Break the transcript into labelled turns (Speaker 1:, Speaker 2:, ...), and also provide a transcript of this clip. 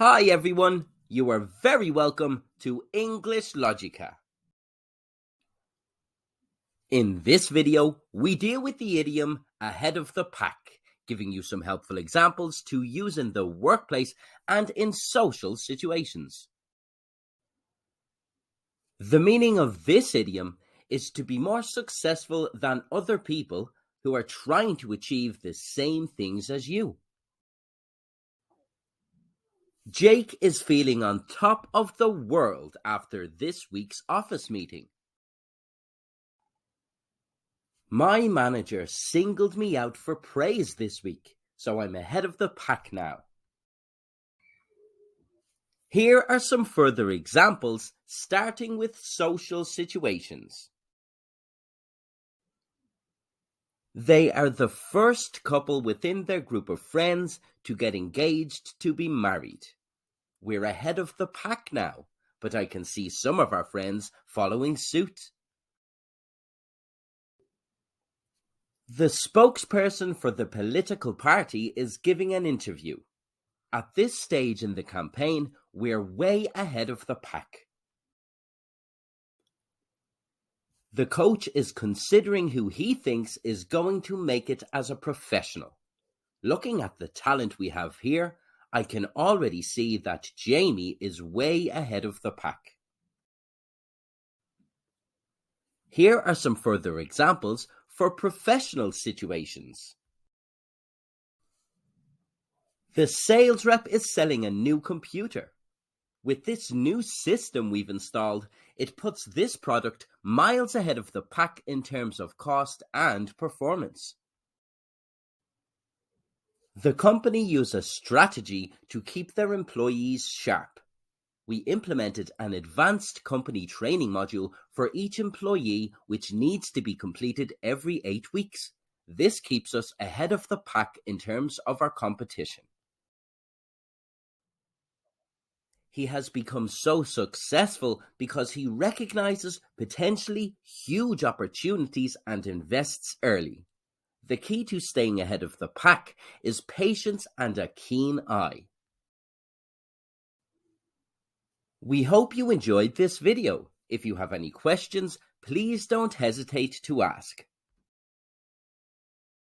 Speaker 1: Hi everyone, you are very welcome to EnglishLogica. In this video, we deal with the idiom ahead of the pack, giving you some helpful examples to use in the workplace and in social situations. The meaning of this idiom is to be more successful than other people who are trying to achieve the same things as you. Jake is feeling on top of the world after this week's office meeting. My manager singled me out for praise this week, so I'm ahead of the pack now. Here are some further examples, starting with social situations. They are the first couple within their group of friends to get engaged to be married. We're ahead of the pack now, but I can see some of our friends following suit. The spokesperson for the political party is giving an interview. At this stage in the campaign, we're way ahead of the pack. The coach is considering who he thinks is going to make it as a professional. Looking at the talent we have here, I can already see that Jamie is way ahead of the pack. Here are some further examples for professional situations. The sales rep is selling a new computer. With this new system we've installed, it puts this product miles ahead of the pack in terms of cost and performance. The company used a strategy to keep their employees sharp. We implemented an advanced company training module for each employee, which needs to be completed every 8 weeks. This keeps us ahead of the pack in terms of our competition. He has become so successful because he recognizes potentially huge opportunities and invests early. The key to staying ahead of the pack is patience and a keen eye. We hope you enjoyed this video. If you have any questions, please don't hesitate to ask.